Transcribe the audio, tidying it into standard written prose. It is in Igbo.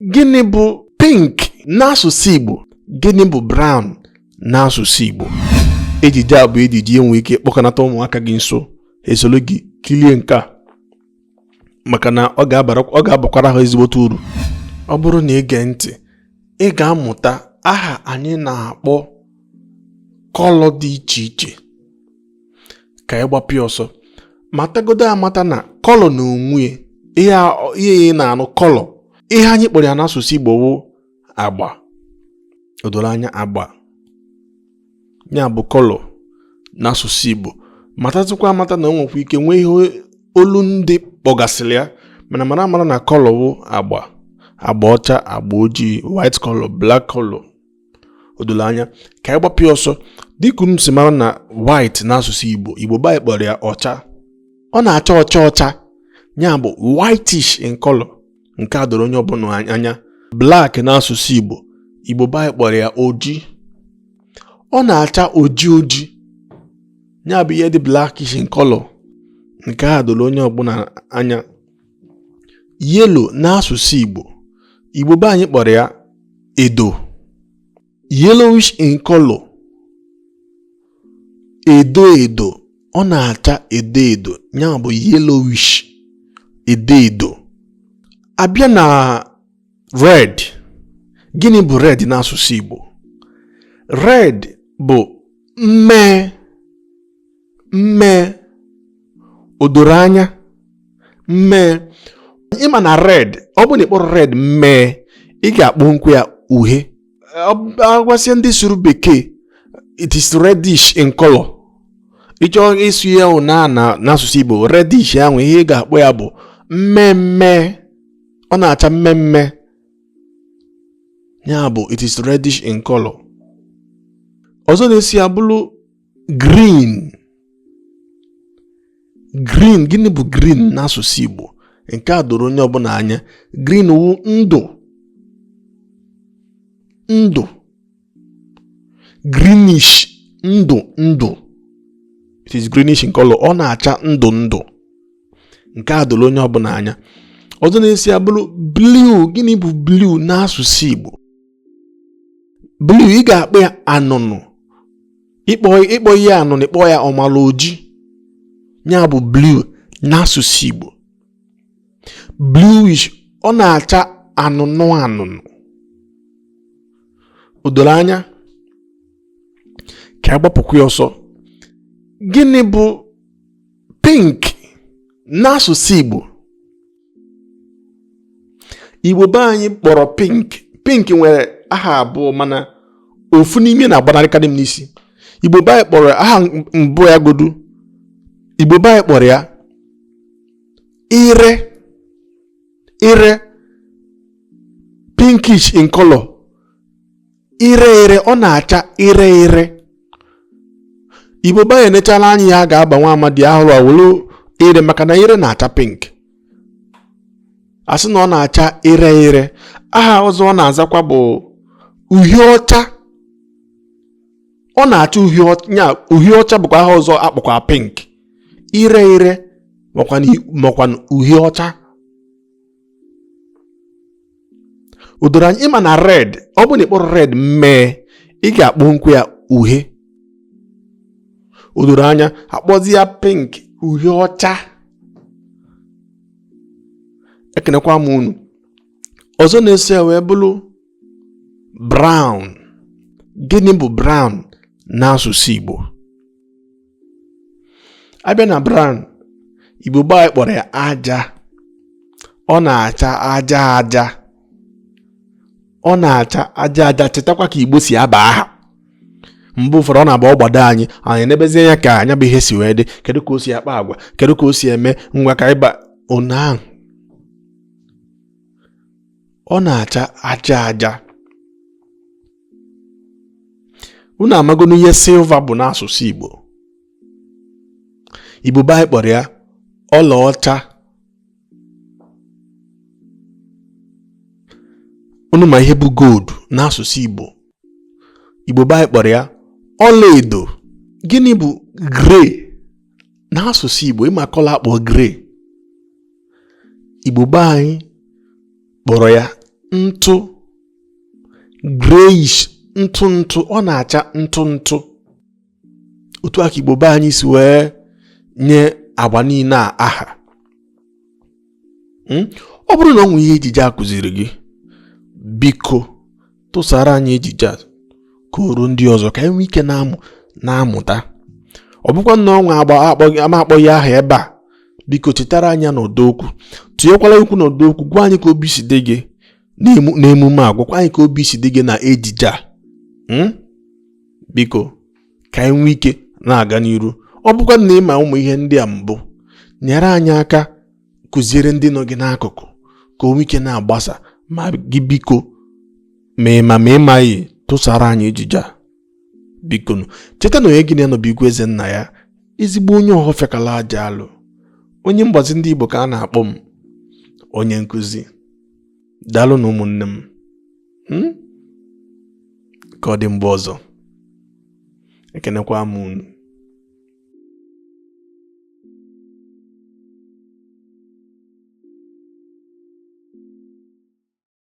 Gịnị bụ pink n'asụsụ Igbo? Gịnị bụ brown n'asụsụ Igbo? Ejije a bụ ejije enwe ike kpọkọnata ụmụaka gị nso esolo gị kilie nke a maka na ọ ga-abakwara ha ezigbote uru. Ọ bụrụ na ị gee ntị, ị ga-amụta aha anyị na-akpọ kọlọ dị iche iche. Ka ị gbapịa ọsọ, matagodo amata na kọlọ na onwe ihe ị na-anụ kọlọ, ihe anyị kpọrọ ya n'asụsụ Igbo wụ agba. O doro anya, agba ya bụ kọlọ n'asụsụ Igbo. Matatụkwa amata na o nwekwa ike nwee ihe olu ndị kpọgasịrị ya, mana mara amara na kọlọ wụ agba. Agba ọcha, agba ojii, white color, black color. O doro anya, ka anyị gbapịa ọsọ. Dịka m si mara na white n'asụsụ Igbo, Igbo anyị kpọrọ ya ọcha. Ọ na-acha ọcha ọcha, ya bụ whitish in color. Nke a doro onye ọbụla anya. Black n'asụsụ Igbo, Igbo anyị kpọrọ ya ojii. Ọ na-acha oji oji, ya bụ ihe dị blackish in color. Nke a doro onye ọbụla anya. Yellow n'asụsụ Igbo, Igbo anyị kpọrọ ya edo. Yellowish in color, edo edo. Ọ na-acha edo edo, ya bụ yellowish, edo edo. Abịa na red, gịnị bụ red n'asụsụ Igbo? Red bụ mmee. O doro anya, mmee. Ịma na red, ọ bụ na ịkpọrọ red mmee, ị ga-akpọ nkwu ya uhie. Agwasị ndị sụrụ bekee, it is reddish in color. Ịchọ ịsụ ya n'asụsụ Igbo, reddish ahụ ihe ị ga-akpọ ya bụ mmemme. Ọ na-acha mmemme, ya bụ it is reddish in color. Ọzọ na-esi ya bụrụ green. Green, gịnị bụ green n'asụsụ Igbo? Nke a doro onye ọbụla anya. Green wụ ndụ. Ndụ. Greenish, ndụ. It is greenish in color. Ọ na-acha ndụ. Nke a doro onye ọbụla anya. Ọzọ na-esi abụrụ blue. Gịnị bụ blue n'asụsụ Igbo? Blue, ị ga-akpọ ya anụnụ. Ịkpọ ihe anụnụ, ịkpọ ya ọmala oji, ya bụ blue n'asụsụ Igbo. Bluish, ọ na-acha anụnụ. O doro anya, ka agbapụkwa ọsọ. Gịnị bụ pink n'asụsụ Igbo? Igbo anyị kpọrọ pink. Pink nwere aha abụọ, mana ofu n'ime na-agbanarịkarị m n'isi. Igbo anyị kpọrọ aha mbụ ya godu. Igbo anyị kpọrọ ya ire. Pinkish in color. Ire, ọ na-acha ire. Igbo anyị nechala anya ya ga-aba nwa amadi ahụrụ awụlụ ire, maka na ire na-acha pink. Asị na ọ na-acha ire. Aha ọzọ ọ na-azakwa bụ uhie ọcha. Ọ na-acha uhie ọcha bụkwa aha ọzọ akpọkwa pink. Ire makwa uhie ọcha. O doro anya, ịma na red, ọ bụ na ịkpọrọ red mmee, ị ga-akpọ nkwu ya uhie. O doro anya, akpọzi ya pink, uhie ọcha. Ekenekwa m unu. Ọzọ na-esi ya wee bụrụ brown. Gịnị bụ brown n'asụsụ Igbo? Abịa na brown, Igbo anyị kpọrọ ya aja. Ọ na-acha aja. Ọ na-acha aja. Chetakwa ka Igbo si aba aha. Mgbe ụfọdụ ọ na-agba ọgbado anyị na-ebezie ya ka anya bụ ihe si wee dị. Kedu ka o si akpa agwa? Kedu ka o si eme ngwa ka ịba ụnyaahụ? Ọ na-acha aja. Unu amagonu ihe silver bụ n'asụsụ Igbo? Igbo anyị kpọrọ ya ọlaọcha. Unu ma ihe bụ gold n'asụsụ Igbo? Igbo anyị kpọrọ ya ọlaedo. Gịnị bụ grey n'asụsụ Igbo? Ịma kọla akpọ grey, Igbo anyị kpọrọ ya ntụ, grayish, ntụ ntụ, ọ na-acha ntụ ntụ. Otu aka Igbo be anyị si wee nye agba niile a aha. Ọ bụrụ na ọ nwere ihe ejije a kụziri gị, biko tụsara anyị ejije a ka o ruo ndị ọzọ ka anyị nwee ike na-amụta. Ọ bụkwa na ọnwa akpọghị aha ebe a, biko chetara anya n'ọdọ okwu, tinyekwala okwu n'ọdọ okwu, gwa anyị ka obi si dị gị n'emume a, gwakwa anyị ka obi si dị gị na ejije a. Biko ka anyị nwee ike na-aga n'iru. Ọ bụkwa na ịma ụmụ ihe ndị a mbụ, nyere anyị aka kụziere ndị nọ gị n'akụkụ ka o nwee ike na-agbasa. Ma gị biko ma ịmaghị, tụsara anyị ejije a biko. Cheta na onye gị na-anọbụ igwe eze nna ya, ezigbo onye ọhọfịakala aja alụ, onye mgbazi ndị Igbo ka a na-akpọ m, onye nkụzi. Daalụ na ụmụnne m, ka ọ dị mgbe ọzọ, ekenekwa m unu.